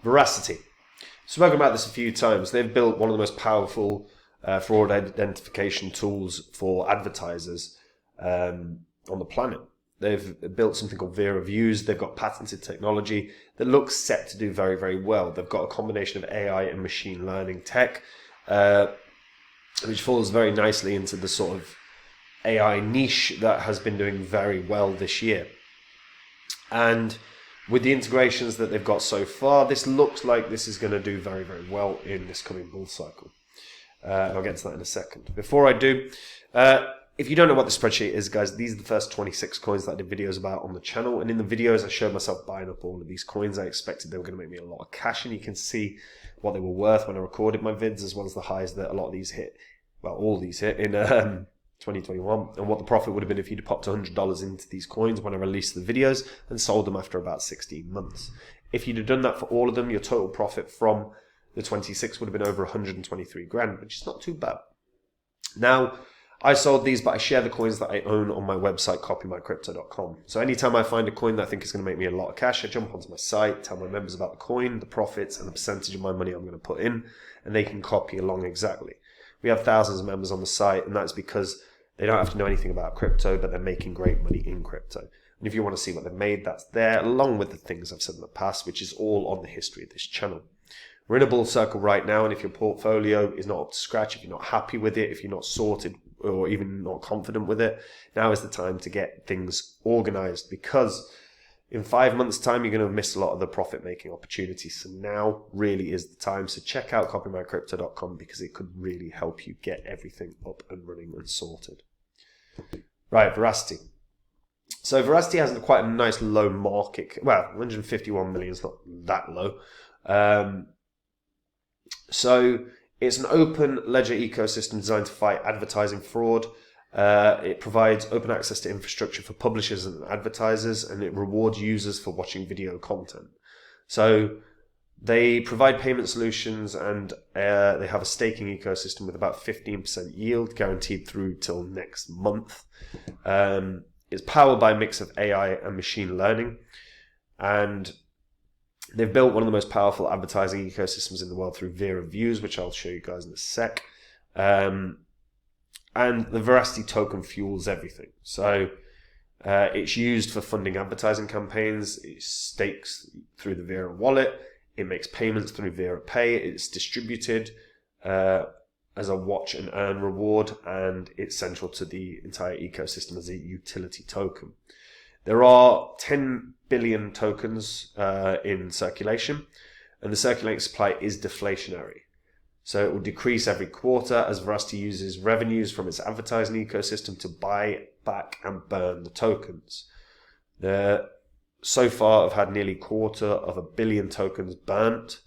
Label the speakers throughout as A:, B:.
A: Verasity. Spoken about this a few times. They've built one of the most powerful fraud identification tools for advertisers on the planet. They've built something called VER Reviews. They've got patented technology that looks set to do very, very well. They've got a combination of AI and machine learning tech, which falls very nicely into the sort of AI niche that has been doing very well this year. And with the integrations that they've got so far, this looks like this is going to do very, very well in this coming bull cycle. I'll get to that in a second. Before I do, if you don't know what the spreadsheet is, guys, these are the first 26 coins that I did videos about on the channel. And in the videos, I showed myself buying up all of these coins. I expected they were going to make me a lot of cash. And you can see what they were worth when I recorded my vids, as well as the highs that a lot of these hit. Well, all these hit in 2021. And what the profit would have been if you'd popped $100 into these coins when I released the videos and sold them after about 16 months. If you'd have done that for all of them, your total profit from the 26 would have been over 123 grand, which is not too bad. Now, I sold these, but I share the coins that I own on my website, copymycrypto.com. So anytime I find a coin that I think is going to make me a lot of cash, I jump onto my site, tell my members about the coin, the profits, and the percentage of my money I'm going to put in, and they can copy along exactly. We have thousands of members on the site, and that's because they don't have to know anything about crypto, but they're making great money in crypto. And if you want to see what they've made, that's there, along with the things I've said in the past, which is all on the history of this channel. We're in a bull circle right now, and if your portfolio is not up to scratch, if you're not happy with it, if you're not sorted or even not confident with it, now is the time to get things organized, because in 5 months' time, you're going to have missed a lot of the profit-making opportunities. So now really is the time. So check out copymycrypto.com, because it could really help you get everything up and running and sorted. Right, Verasity. So Verasity has quite a nice low market. Well, 151 million is not that low. So it's an open ledger ecosystem designed to fight advertising fraud. It provides open access to infrastructure for publishers and advertisers, and it rewards users for watching video content. So they provide payment solutions, and they have a staking ecosystem with about 15% yield guaranteed through till next month. It's powered by a mix of AI and machine learning, and they've built one of the most powerful advertising ecosystems in the world through VER Reviews, which I'll show you guys in a sec. And the Verasity token fuels everything. So it's used for funding advertising campaigns. It stakes through the VER wallet. It makes payments through VER Pay. It's distributed as a watch and earn reward, and it's central to the entire ecosystem as a utility token. There are 10 billion tokens in circulation, and the circulating supply is deflationary. So it will decrease every quarter as Verasity uses revenues from its advertising ecosystem to buy back and burn the tokens. They so far have had nearly 250 million tokens burnt,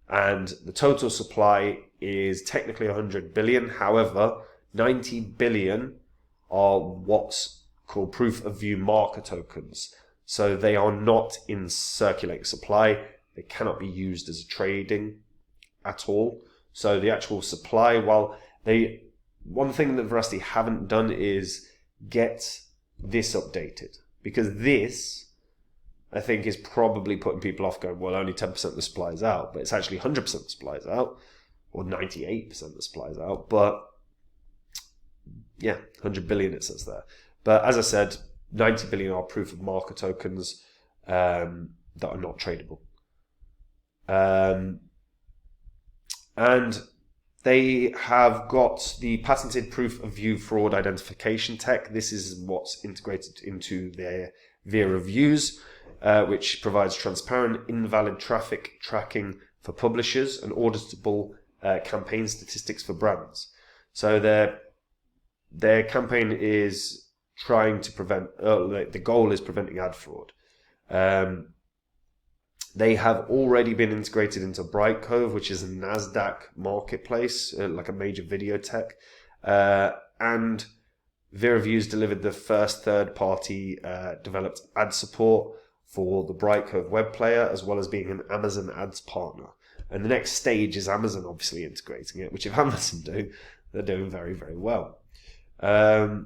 A: and the total supply is technically 100 billion. However, 90 billion are what's called proof of view marker tokens. So they are not in circulating supply. They cannot be used as a trading at all. So the actual supply, one thing that Verasity haven't done is get this updated, because this, I think, is probably putting people off, going, well, only 10% of the supply is out, but it's actually 100% of the supply is out, or 98% of the supply is out. But yeah, 100 billion it says there. But as I said, 90 billion are proof of marker tokens that are not tradable. And they have got the patented proof of view fraud identification tech. This is what's integrated into their VER Reviews, which provides transparent, invalid traffic tracking for publishers and auditable campaign statistics for brands. So their campaign is trying to prevent, the goal is preventing ad fraud. They have already been integrated into Brightcove, which is a NASDAQ marketplace, like a major video tech. And VER Reviews delivered the first third-party developed ad support for the Brightcove web player, as well as being an Amazon ads partner. And the next stage is Amazon obviously integrating it, which if Amazon do, they're doing very, very well. VER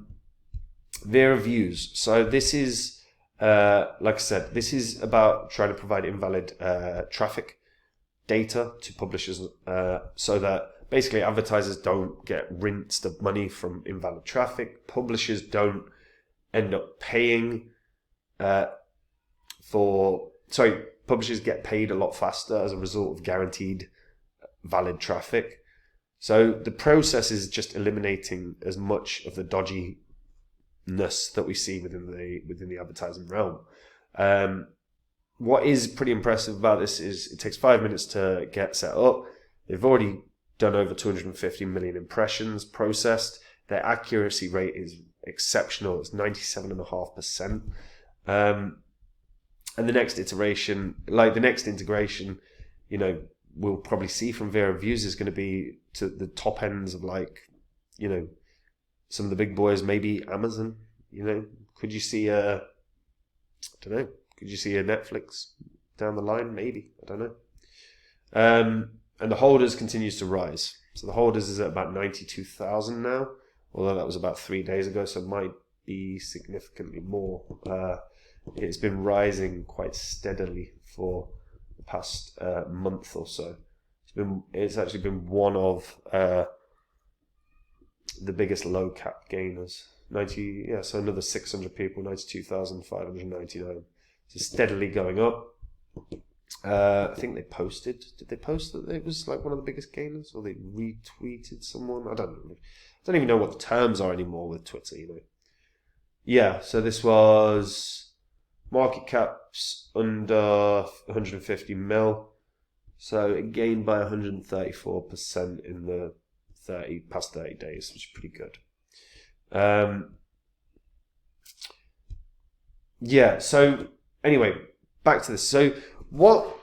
A: Reviews. So this is, like I said, this is about trying to provide invalid traffic data to publishers so that basically advertisers don't get rinsed of money from invalid traffic. Publishers don't end up paying publishers get paid a lot faster as a result of guaranteed valid traffic. So the process is just eliminating as much of the dodginess that we see within the advertising realm. What is pretty impressive about this is it takes 5 minutes to get set up. They've already done over 250 million impressions processed. Their accuracy rate is exceptional. It's 97.5%. And the next iteration, like the next integration, we'll probably see from VER Views is going to be to the top ends of some of the big boys, maybe Amazon. Could you see could you see a Netflix down the line? Maybe, I don't know. And the holders continues to rise. So the holders is at about 92,000 now, although that was about 3 days ago, so it might be significantly more. It's been rising quite steadily for the past month or so. It's actually been one of the biggest low cap gainers. So another 600 people, 92,599. So steadily going up. I think did they post that it was like one of the biggest gainers, or they retweeted someone? I don't even know what the terms are anymore with Twitter, Yeah, so this was market caps under 150 mil. So it gained by 134% in the past 30 days, which is pretty good. So anyway, back to this. So what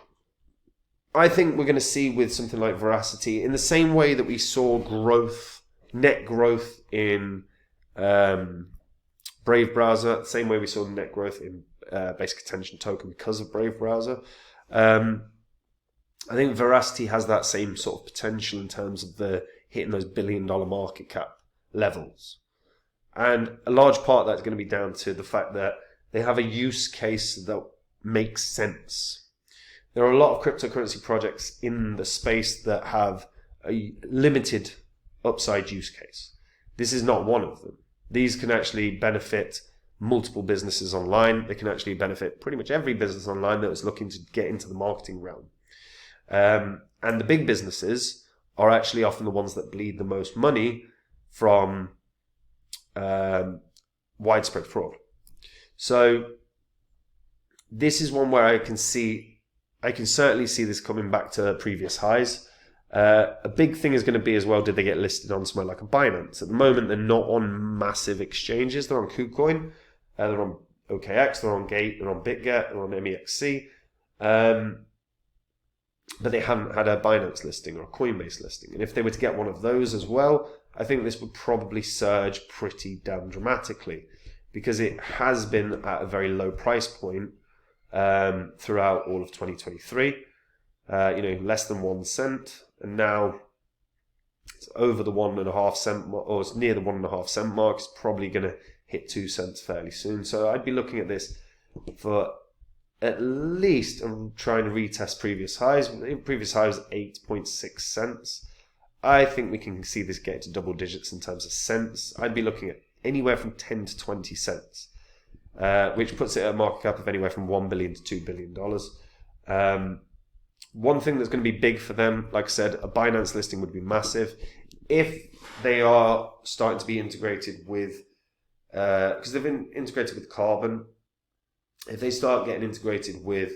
A: I think we're going to see with something like Verasity, in the same way that we saw net growth in Brave Browser, the same way we saw net growth in Basic Attention Token because of Brave Browser, I think Verasity has that same sort of potential in terms of hitting those $1 billion market cap levels. And a large part of that's going to be down to the fact that they have a use case that makes sense. There are a lot of cryptocurrency projects in the space that have a limited upside use case. This is not one of them. These can actually benefit multiple businesses online. They can actually benefit pretty much every business online that is looking to get into the marketing realm. And the big businesses are actually often the ones that bleed the most money from widespread fraud. So this is one where I can certainly see this coming back to previous highs. A big thing is going to be as well, did they get listed on somewhere like a Binance? At the moment, they're not on massive exchanges. They're on KuCoin, they're on OKX, they're on Gate, they're on BitGet, they're on MEXC. But they haven't had a Binance listing or a Coinbase listing. And if they were to get one of those as well, I think this would probably surge pretty damn dramatically, because it has been at a very low price point throughout all of 2023. Less than 1 cent, and now it's over the 1.5 cent, or it's near the 1.5 cent mark. It's probably going to hit 2 cents fairly soon. So I'd be looking at this for at least trying to retest previous highs. Previous high was 8.6 cents. I think we can see this get to double digits in terms of cents. I'd be looking at anywhere from 10 to 20 cents, which puts it at a market cap of anywhere from $1 billion to $2 billion. One thing that's going to be big for them, like I said, a Binance listing would be massive. If they are starting to be integrated with, because they've been integrated with Carbon, if they start getting integrated with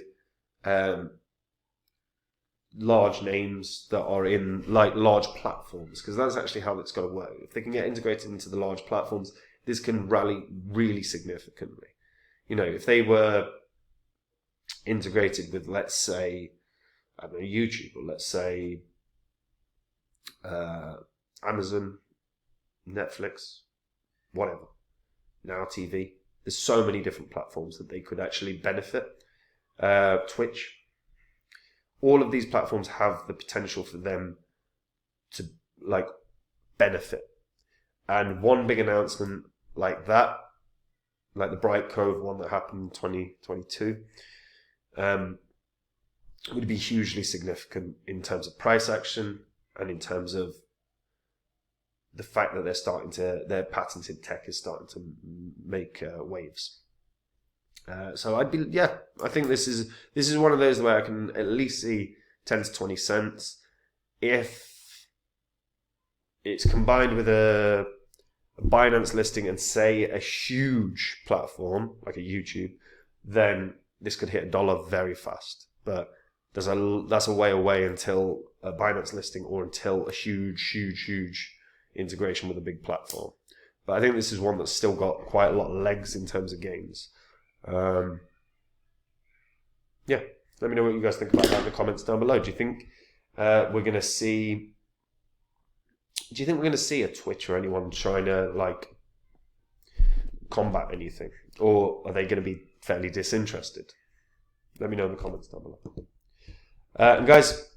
A: large names that are in like large platforms, because that's actually how it's going to work. If they can get integrated into the large platforms, this can rally really significantly. If they were integrated with, let's say, I don't know, YouTube, or let's say Amazon, Netflix, whatever, Now TV. There's so many different platforms that they could actually benefit. Twitch. All of these platforms have the potential for them to benefit. And one big announcement like that, like the Bright Cove one that happened in 2022, would be hugely significant in terms of price action and in terms of the fact that their patented tech is starting to make waves. So I think this is one of those where I can at least see 10 to 20 cents. If it's combined with a Binance listing and say a huge platform like a YouTube, then this could hit $1 very fast. But that's a way away until a Binance listing or until a huge integration with a big platform. But I think this is one that's still got quite a lot of legs in terms of gains. Let me know what you guys think about that in the comments down below. Do you think we're going to see a Twitch or anyone trying to like combat anything, or are they going to be fairly disinterested? Let me know in the comments down below. And guys,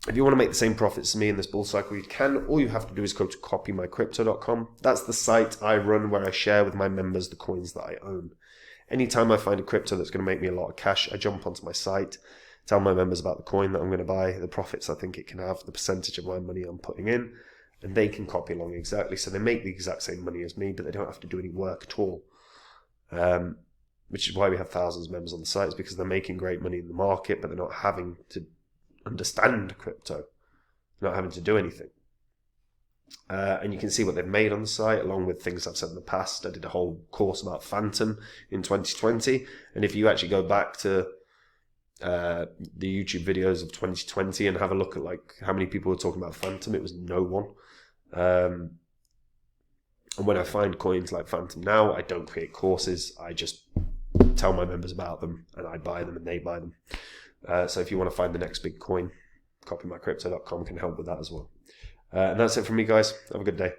A: if you want to make the same profits as me in this bull cycle, you can. All you have to do is go to copymycrypto.com. That's the site I run where I share with my members the coins that I own. Anytime I find a crypto that's going to make me a lot of cash, I jump onto my site, tell my members about the coin that I'm going to buy, the profits I think it can have, the percentage of my money I'm putting in, and they can copy along exactly. So they make the exact same money as me, but they don't have to do any work at all. Which is why we have thousands of members on the site, is because they're making great money in the market, but they're not having to understand crypto, not having to do anything. And you can see what they've made on the site, along with things I've said in the past. I did a whole course about Phantom in 2020, and if you actually go back to the YouTube videos of 2020 and have a look at like how many people were talking about Phantom, it was no one. And when I find coins like Phantom now, I don't create courses. I just tell my members about them, and I buy them and they buy them. So if you want to find the next big coin, copymycrypto.com can help with that as well. And that's it from me, guys. Have a good day.